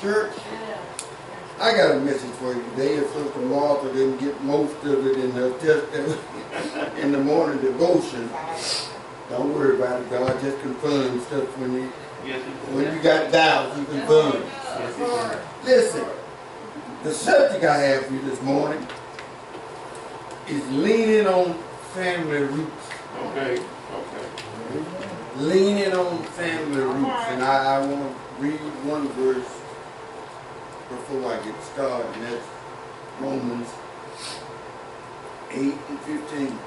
church. I got a message for you today. If Sister Martha didn't get most of it in in the morning devotion, don't worry about it. God just confirms stuff when you got doubts, He confirms. Listen, the subject I have for you this morning is leaning on family roots. Okay. Leaning on family roots. And I want to read one verse before I get started, and that's Romans 8:15.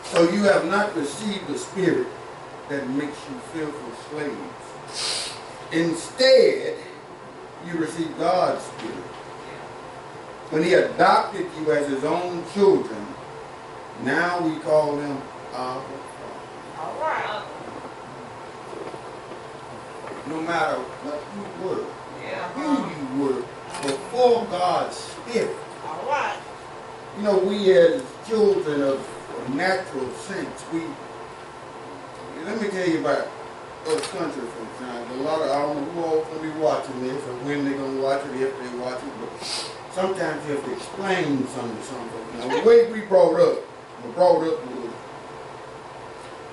So you have not received the spirit that makes you fearful slaves. Instead, you receive God's spirit. When He adopted you as His own children, now we call them our Father. All right. No matter what you were, who you were, before God's Spirit. All right. You know, we as children of natural sense, let me tell you about us country folks. Now, a lot of, I don't know who all going to be watching this or when they're going to watch it, if they watch it, but sometimes you have to explain something to some folks. Now, the way we brought up was,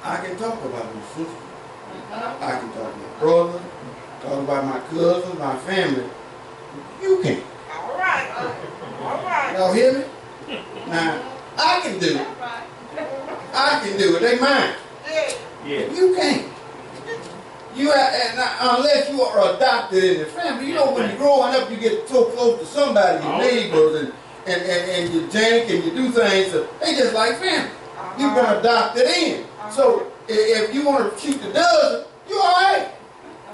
I can talk about my sister. I can talk to my brother, talk about my cousins, my family. You can't. All right. All right. Y'all hear me? Now, I can do it. I can do it. They mine. Yeah. You can't. You have, unless you are adopted in the family. You know, when you're growing up, you get so close to somebody, your neighbors, and you drink and you do things. They just like family. You've been adopted in. So if you want to shoot the dozen, you all right.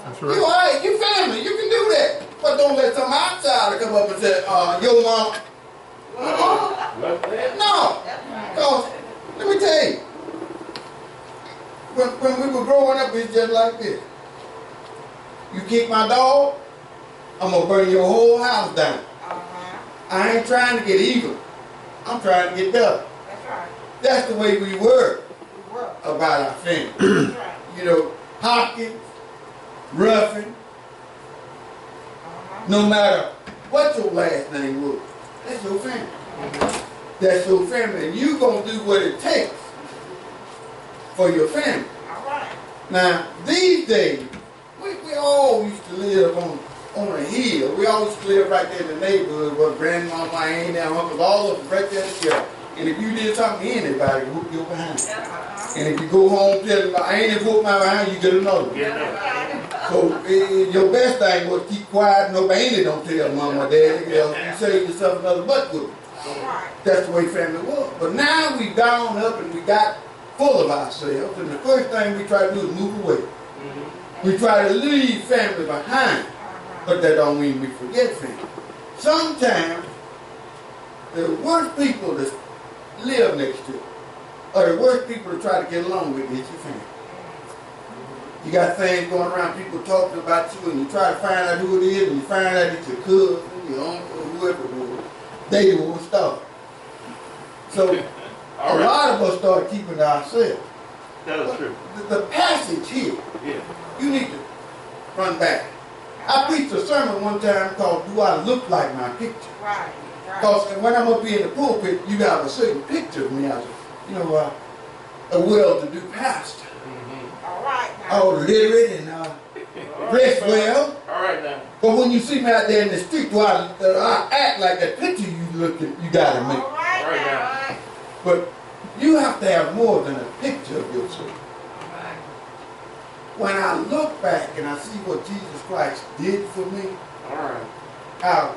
That's You right. all right. You family. You can do that. But don't let some outsider come up and say, yo, mom. No. Because, let me tell you, when we were growing up, it's just like this. You kick my dog, I'm going to burn your whole house down. I ain't trying to get even. I'm trying to get better. That's right. That's the way we were We were. about our family. That's right. You know, Hopkins, Ruffin, no matter what your last name was, that's your family. That's your family. And you're going to do what it takes for your family. All right. Now, these days, we all used to live on a hill. We all used to live right there in the neighborhood where grandma, my aunt, and uncles, all of them right there together. And if you did something to anybody, whoop your behind. And if you go home telling them, I ain't whoop my behind, you get another one. So your best thing was keep quiet, nobody don't tell mom or dad, you save yourself another butt whooping. That's the way family was. But now we gone up and we got full of ourselves, and the first thing we try to do is move away. We try to leave family behind, but that don't mean we forget family. Sometimes the worst people to live next to are the worst people to try to get along with is your family. You got things going around, people talking about you, and you try to find out who it is, and you find out it's your cousin, your uncle, whoever it was. They will start. So a lot of us start keeping to ourselves. That is true. The passage here, Yeah. you need to run back. I preached a sermon one time called "Do I Look Like My Picture?" Right. Because when I'm up here in the pulpit, you got a certain picture of me as a well-to-do pastor. All right. All literate and dressed well. All right now. But when you see me out there in the street, do I act like that picture you got of me? All right now. But you have to have more than a picture of yourself. When I look back and I see what Jesus Christ did for me, All right. how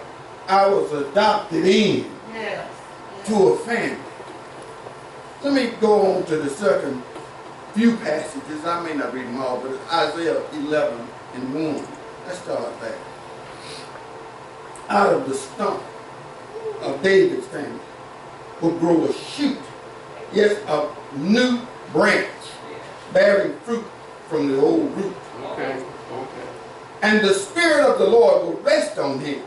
I was adopted in Yes. to a family. Let me go on to the second few passages. I may not read them all, but it's Isaiah 11:1. Let's start there. Out of the stump of David's family will grow a shoot, yes, a new branch, bearing fruit from the old root. Okay. And the Spirit of the Lord will rest on him,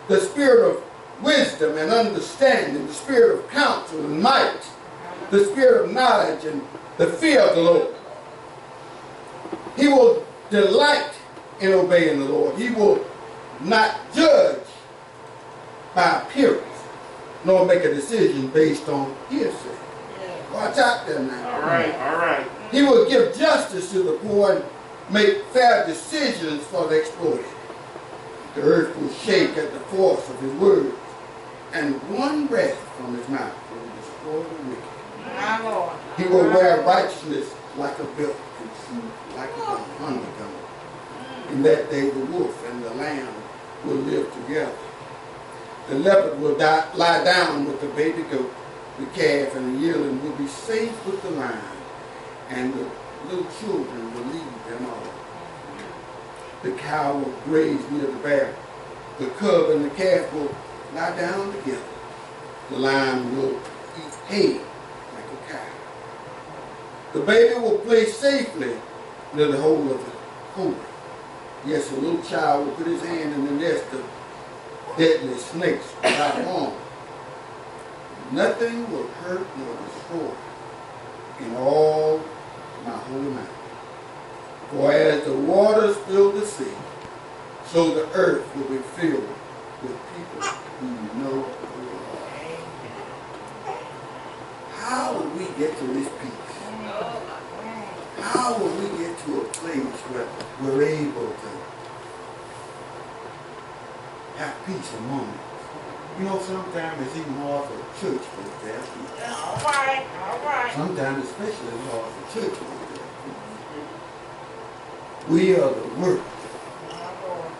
the Spirit of wisdom and understanding, the Spirit of counsel and might, the Spirit of knowledge and the fear of the Lord. He will delight in obeying the Lord. He will not judge by appearance, nor make a decision based on hearsay. Watch out there now. All right, all right. He will give justice to the poor and make fair decisions for the exploited. The earth will shake at the force of his words, and one breath from his mouth will destroy the wicked. My Lord. He will wear righteousness like a belt, and truth like a honeycomb. In that day the wolf and the lamb will live together. The leopard will lie down with the baby goat. The calf and the yearling will be safe with the lion, and the little children will lead them all. The cow will graze near the bear. The cub and the calf will lie down together. The lion will eat hay like a cow. The baby will play safely near the hole of the cobra. Yes, a little child will put his hand in the nest of deadly snakes without harm. Nothing will hurt nor destroy in all my holy mountain. For as the waters fill the sea, so the earth will be filled with people who know the Lord. How will we get to this peace? How will we get to a place where we're able to have peace among us? You know, sometimes it's even hard for church folks to have peace. All right, all right. Sometimes especially it's hard for church folks to have peace. We are the work. My Lord.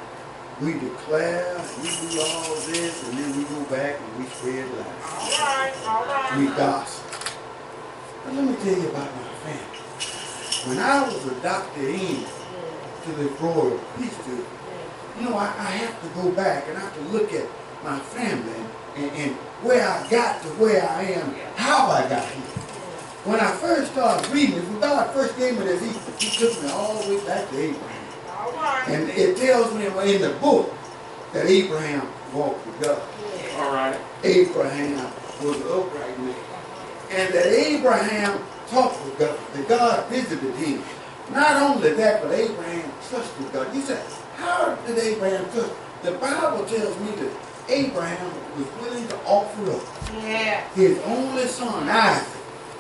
We declare, and we do all this, and then we go back and we spread lies. All right, all right. We gossip. But let me tell you about my family. When I was adopted in to the royal priesthood, you know, I have to go back and I have to look at my family and where I got to where I am, how I got here. When I first started reading this, when God first gave me this, he took me all the way back to Abraham. All right. And it tells me in the book that Abraham walked with God. All right. Abraham was an upright man. And that Abraham talked with God, that God visited him. Not only that, but Abraham trusted God. You said, how did Abraham trust? The Bible tells me that Abraham was willing to offer up his only son, Isaac,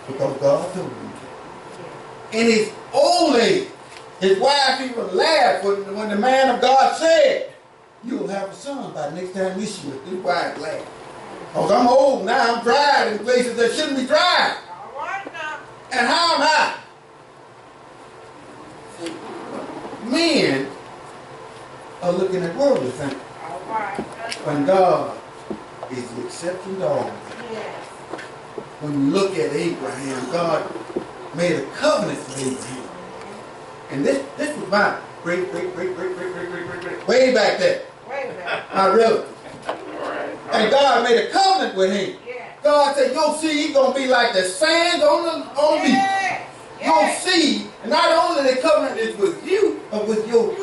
because God told him to. In his old age, his wife even laughed when the man of God said, you'll have a son by the next time this year. His wife laughed. Because I'm old now, I'm dried in places that shouldn't be dried. All right now. And how am I? Men are looking at worldly things. All right. When God is the exception to all. Yes. When you look at Abraham, God made a covenant with Abraham. And this was my great, way back there. Wait a minute. My relative. All right. And God made a covenant with him. Yes. God said, your seed gonna be like the sand on the beach. Yes. Your Yes. seed, and not only the covenant is with you, but with your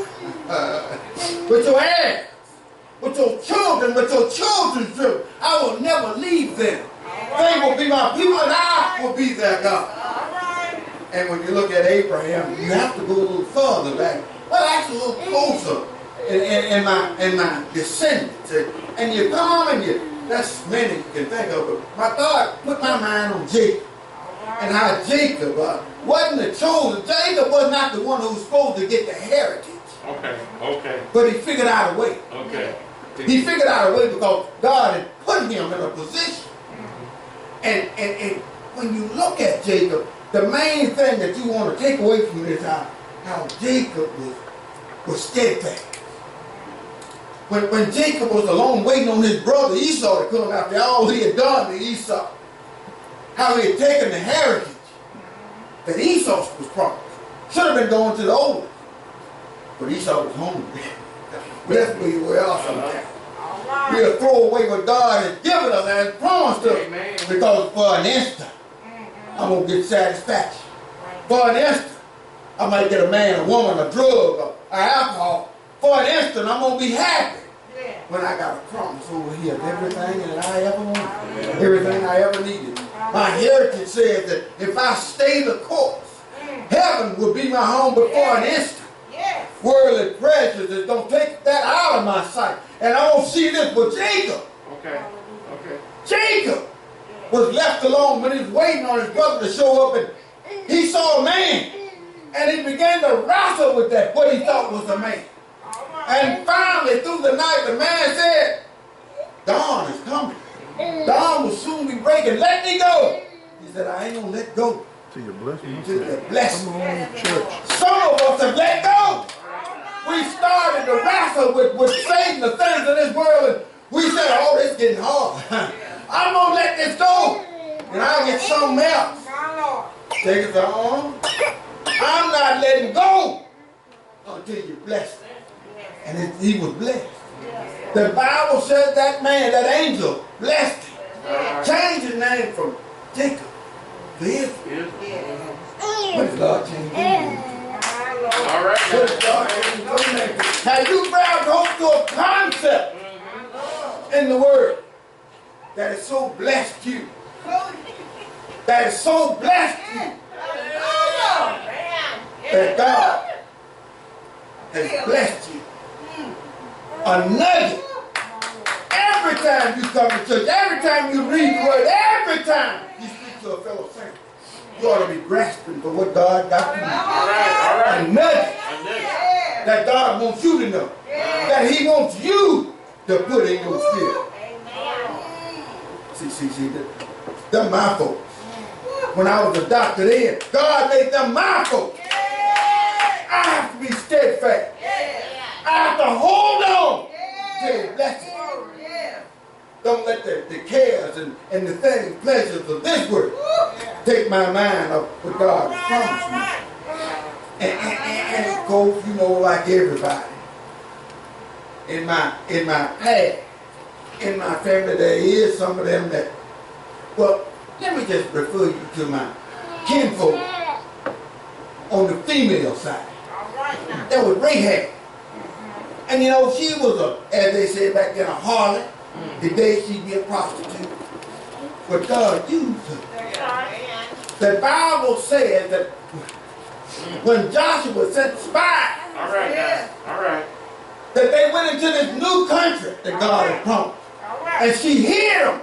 heirs, with your children, with your children's children. I will never leave them. They will be my people, and I will be their God. All right. And when you look at Abraham, you have to go a little further back. Well, actually a little closer in my descendants. And you come and that's many you can think of. But my God put my mind on Jacob. And how Jacob wasn't the chosen. Jacob was not the one who was supposed to get the heritage. Okay. Okay. But he figured out a way. Okay. He figured out a way because God had put him in a position. And when you look at Jacob, the main thing that you want to take away from this is how Jacob was steadfast. When Jacob was alone waiting on his brother Esau to come after all he had done to Esau, how he had taken the heritage that Esau was promised. Should have been going to the oldest. But Esau was hungry. That's where you were sometimes. All right. We'll throw away what God has given us and promised us. Amen. Because for an instant, I'm going to get satisfaction. For an instant, I might get a man, a woman, a drug, or alcohol. For an instant, I'm going to be happy. Yeah. When I got a promise over here of everything that I ever wanted, everything I ever needed. My heritage says that if I stay the course, heaven will be my home, but for an instant, worldly pleasures is going to take that out of my sight. And I don't see this with Jacob. Okay. Okay. Jacob was left alone when he was waiting on his brother to show up, and he saw a man. And he began to wrestle with that, what he thought was a man. And finally, through the night, the man said, dawn is coming. Dawn will soon be breaking. Let me go. He said, I ain't going to let go. Till you bless me. Till you bless me. Come on, church. Some of us have let go. We started to wrestle with Satan, the things of this world, and we said, oh, this is getting hard. I'm going to let this go, and I'll get something else. Take it on. I'm not letting go until you bless me. And he was blessed. The Bible says that man, that angel, blessed him. Changed his name from Jacob to Israel. What did God change his name? All right. What did God change his name? Have you grabbed hold to a concept in the Word that has so blessed you? That has so blessed you that God has blessed you. A nugget. Every time you come to church, every time you read the Word, every time you speak to a fellow saint, you ought to be grasping for what God got for you. All right. A nugget that God wants you to know. That He wants you to put in your spirit. See, they're my folks. When I was a doctor then, God made them my folks. I have to be steadfast. I have to hold on to His blessing. Don't let the cares and the things, pleasures of this world take my mind off what God has promised me. And of course, you know, like everybody, in my past, in my family, there is some of them that, well, let me just refer you to my kinfolk on the female side. That was Rahab. And you know, she was as they said back then, a harlot. Today she'd be a prostitute. But God used her. The Bible says that when Joshua sent spies, All right. All right. that they went into this new country that God had promised. And she hid them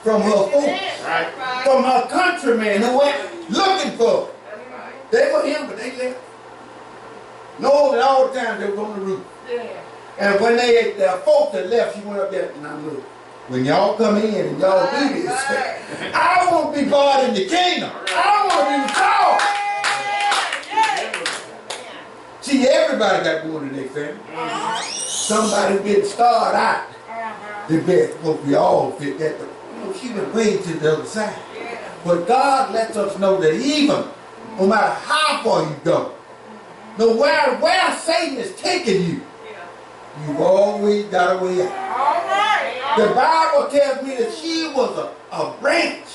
from her folks, Right. from her countrymen who went looking for her. They were him, but they left. No, that all the time they was on the roof. And when their folks had left, she went up there, and I look, when y'all come in and y'all do this, I want to be part in the kingdom. I want to be called. See, everybody got one in their family. Somebody getting started out. The best, but we all fit that. You know, she went way to the other side. But God lets us know that even, no matter how far you go, no matter where Satan is taking you, you've always got a way out. The Bible tells me that she was a branch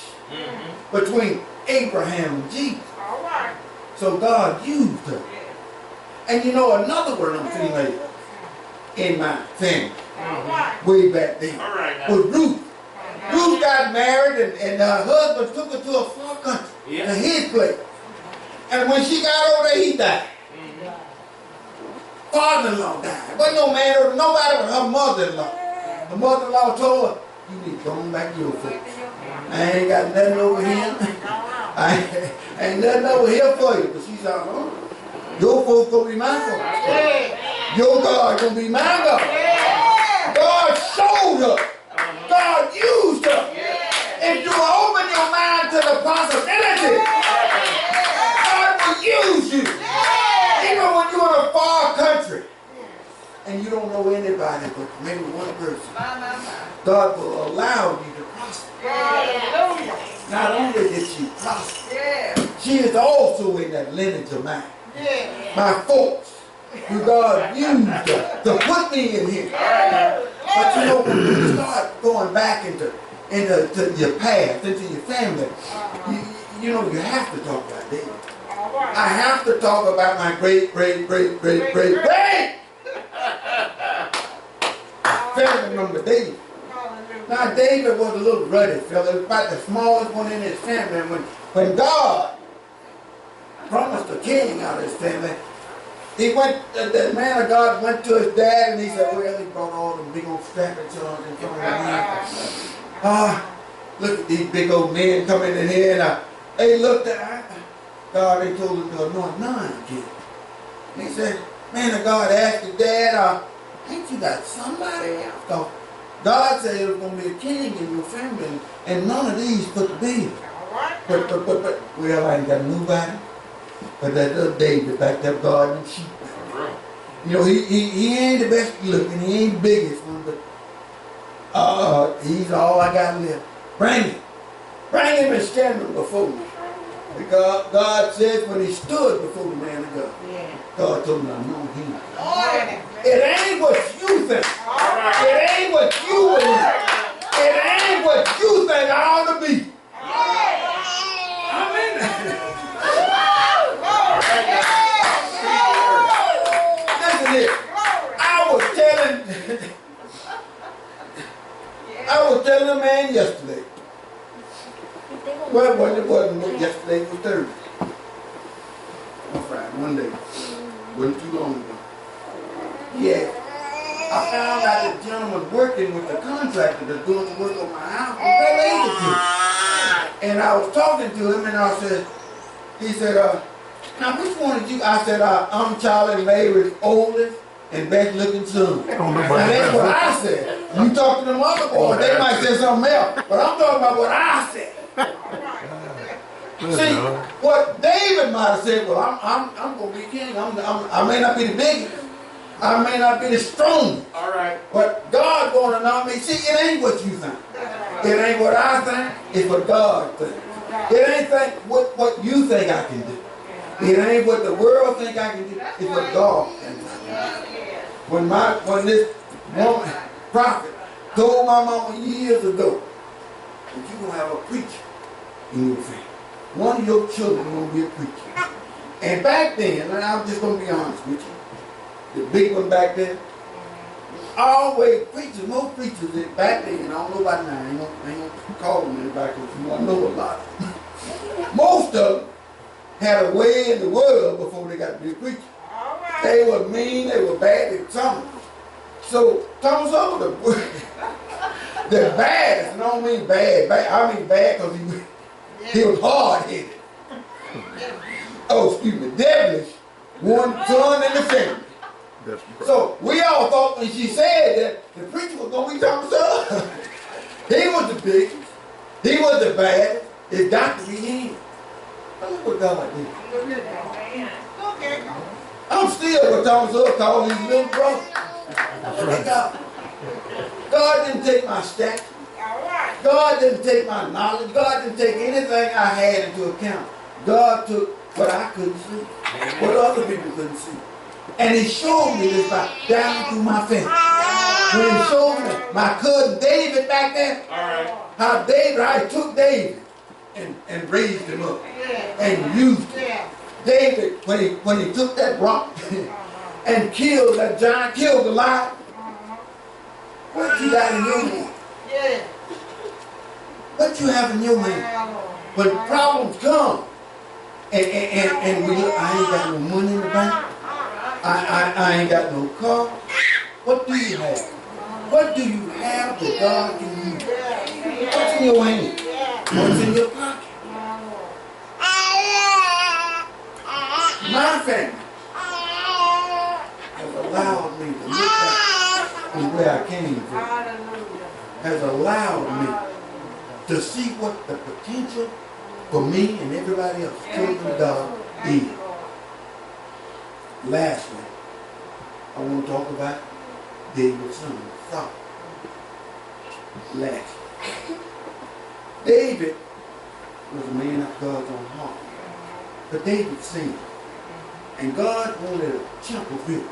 between Abraham and Jesus. So God used her. And you know, another one of them females in my family, way back then, was Ruth. Ruth got married and her husband took her to a far country, to his place. And when she got over there, he died. Father-in-law died. Wasn't no man or nobody but her mother-in-law. The mother-in-law told her, you need to go back to your folks. I ain't got nothing over here. I ain't nothing over here for you. But she said, oh, your folks gonna be my folks. Your God gonna be my God. God showed her. God used her. If you will open your mind to the possibility, God will use you. Even when you're in a far country and you don't know anybody but maybe one person, God will allow you to prosper. Not only did she prosper, she is also in that lineage of mine. My folks, who God used to put me in here. But you know, when you start going back into your past, into your family, you know, you have to talk about David. I have to talk about my great family member David. Now David was a little ruddy fellow. He was about the smallest one in his family. And when God promised a king out of his family, he went, the man of God went to his dad and he said, well, he brought all them big old strapping sons in front of me. Look at these big old men coming in here and they looked at God, they told him to anoint none again. And he said, man of God asked his dad, ain't you got somebody else? So God said there was going to be a king in your family and none of these put the baby. But, well, I ain't got nobody. But that little David back there guarding sheep. You know, he ain't the best looking, he ain't the biggest one, but he's all I got left. Bring him. Bring him and stand him before me. Because God said when he stood before the man of God, God told him, I know him. It ain't what you think. It ain't what you believe. It ain't what you think I ought to be. I was telling a man yesterday. Well, it wasn't yesterday, it was Thursday. On Friday, one day. Wasn't too long ago. Yeah. I found out the gentleman working with the contractor that's doing the work on my house was that agency. And I was talking to him and I said, he said, now which one did you? I said, I'm Charlie Mary's oldest and best looking son. Now that's what I said. You talk to them other boys, they might say something else. But I'm talking about what I said. See, what David might have said, well, I'm going to be king. I may not be the biggest. I may not be the strongest. All right. But God's going to know me. See, it ain't what you think. It ain't what I think. It's what God thinks. It ain't what you think I can do. It ain't what the world think I can do. It's what God thinks I can do. When this woman, prophet, told my mama years ago that you're going to have a preacher in your family. One of your children is going to be a preacher. And back then, and I'm just going to be honest with you, the big one back then, always preachers, most preachers back then, I don't know about now, I ain't going to call them anybody because I know a lot. Most of them had a way in the world before they got to be a preacher. They were mean, they were bad, they were something. So Thomas Sowell, the baddest, and I don't mean bad, I mean bad because he was hard-headed. Oh, excuse me, devilish, one son in the family. So we all thought when she said that the preacher was going to be Thomas Sowell. He was the biggest, he was the baddest, it got to be him. But look what God did. I'm still what Thomas Sowell called his little brother. God didn't take my stature. God didn't take my knowledge. God didn't take anything I had into account. God took what I couldn't see, what other people couldn't see. And he showed me this down through my family. When he showed me my cousin David back there, how I took David and raised him up and used him. David, when he took that rock and killed that giant, killed the lion, what you got in your hand? What you have in your hand? When problems come, and we look, I ain't got no money in the bank, I ain't got no car, what do you have? What do you have that God can use? What's in your hand? What's in your pocket? My family has allowed me to look back from where I came from. Has allowed me to see what the potential for me and everybody else, children of God, is. Lastly, I want to talk about David's son, Saul. Lastly, David was a man of God's own heart. But David sinned. And God wanted a temple built.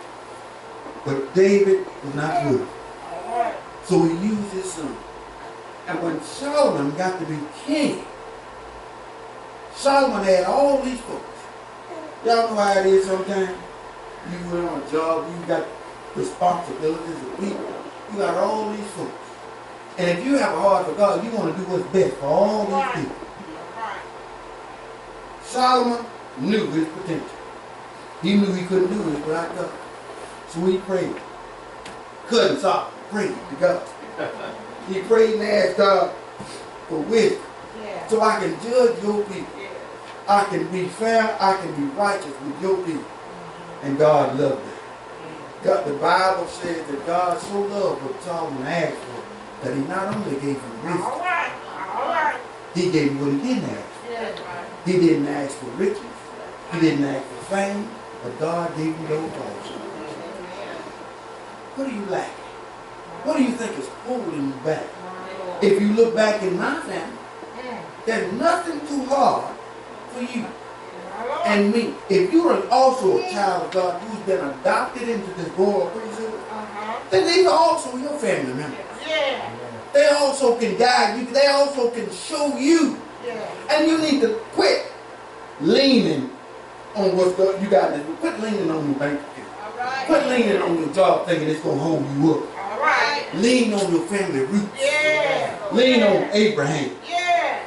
But David was not good. So he used his son. And when Solomon got to be king, Solomon had all these folks. Y'all know how it is sometimes. You went on a job, you got responsibilities of people. You got all these folks. And if you have a heart for God, you want to do what's best for all these people. Solomon knew his potential. He knew he couldn't do it without God. So he prayed. Couldn't stop. Prayed to God. He prayed and asked God for wisdom. Yeah. So I can judge your people. I can be fair. I can be righteous with your people. And God loved them. God, the Bible says that God so loved what Solomon asked for that he not only gave him wisdom, All right. All right. he gave him what he didn't ask for. That's right. He didn't ask for riches. He didn't ask for fame. But God gave him those also. What do you lack? What do you think is holding you back? If you look back in my family, there's nothing too hard for you and me. If you're also a child of God who's been adopted into this royal priesthood, then these are also your family members. Yeah. They also can guide you. They also can show you. Yeah. And you need to quit leaning on what's good. You got to quit leaning on your bank account. All right. Quit leaning on your job thinking it's going to hold you up. All right. Lean on your family roots. Yeah. Lean on Abraham. Yeah.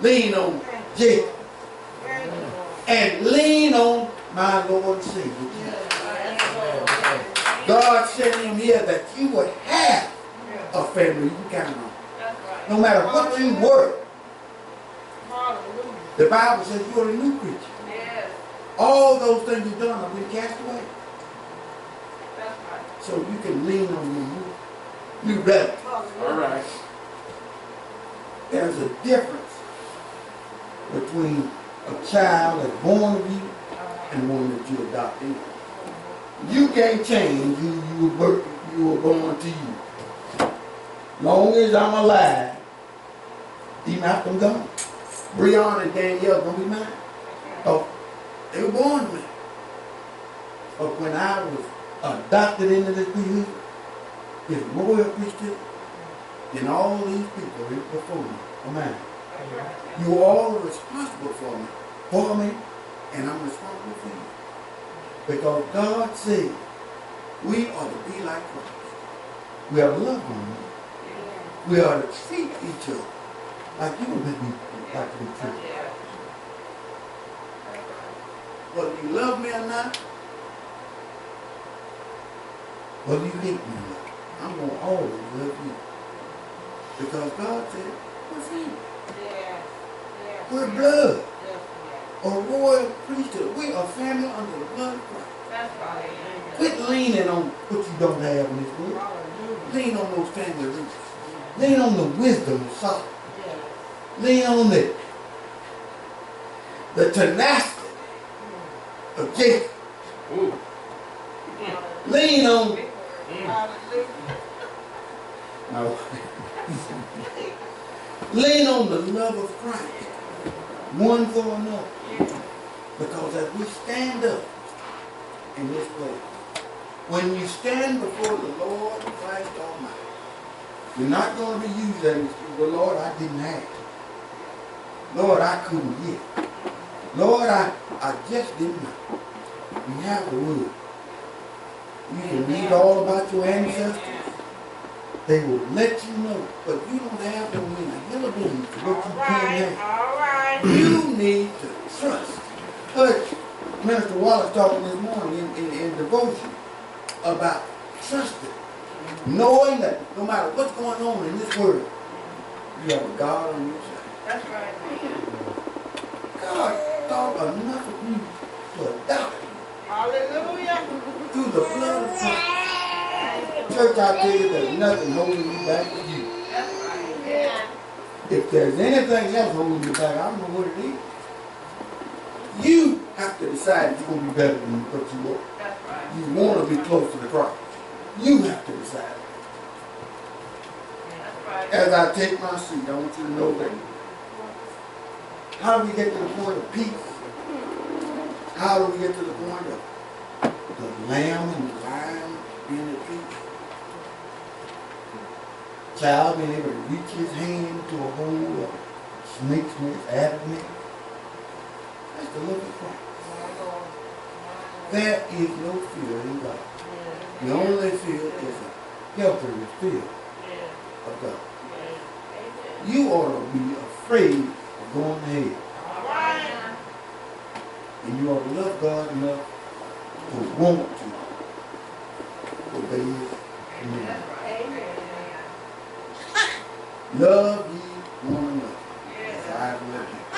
Lean on Jacob. Thank you, Lord. And lean on my Lord and Savior. God said in here that you would have a family you can count on. No matter what you were. Hallelujah. The Bible says you're a new creature. Yes. All those things you've done have been cast away. That's right. So you can lean on your new relative. All right. There's a difference between a child that's born of you and one that you adopt in. You can't change who you were born to you. Long as I'm alive, even after I'm gone. Breon and Danielle gonna be mine. Oh, they were born to me. But when I was adopted into this priesthood, this royal priesthood, then all these people before me are mine. You all are responsible for me, and I'm responsible for you. Because God said we are to be like Christ. We are to love one another. We are to treat each other like you would like to be treated. Whether you love me or not, whether you hate me or not, I'm going to always love you. Because God said, we're family. We're blood. A royal priesthood. We are family under the blood of Christ. That's right. Quit leaning on what you don't have in this world. Lean on those family roots. Lean on the wisdom of Solomon. Lean on the tenacity of Jacob. Ooh. Lean on no. Lean on the love of Christ, one for another. Because as we stand up in this place, when you stand before the Lord Christ Almighty, you're not going to be used as an excuse. Well, Lord, I didn't have. Lord, I couldn't get. Lord, I just didn't know. You have the word. You can read all about your ancestors. They will let you know. But you don't have to win a hill of beans for what you can have. All right. You need to trust. Heard Minister Wallace talking this morning in devotion about trusting. Knowing that no matter what's going on in this world, you have a God on your side. That's right. God thought enough of you to adopt you Hallelujah. through the blood of Christ. Church, I tell you, there's nothing holding you back but you. That's right. Yeah. If there's anything else holding you back, I don't know what it is. You have to decide if you're going to be better than what you are. That's right. You want to be close to the cross. You have to decide. That's right. As I take my seat, I want you to know that. How do we get to the point of peace? How do we get to the point of the lamb and the lion being at peace? Child being able to reach his hand to a hole of snake's nest, adder's nest. That's the love of Christ. There is no fear in God. The only fear is a helpless fear of God. You ought to be afraid of going to hell. All right. And you ought to love God enough to want to obey His commandments. Love ye one another. As I have loved you.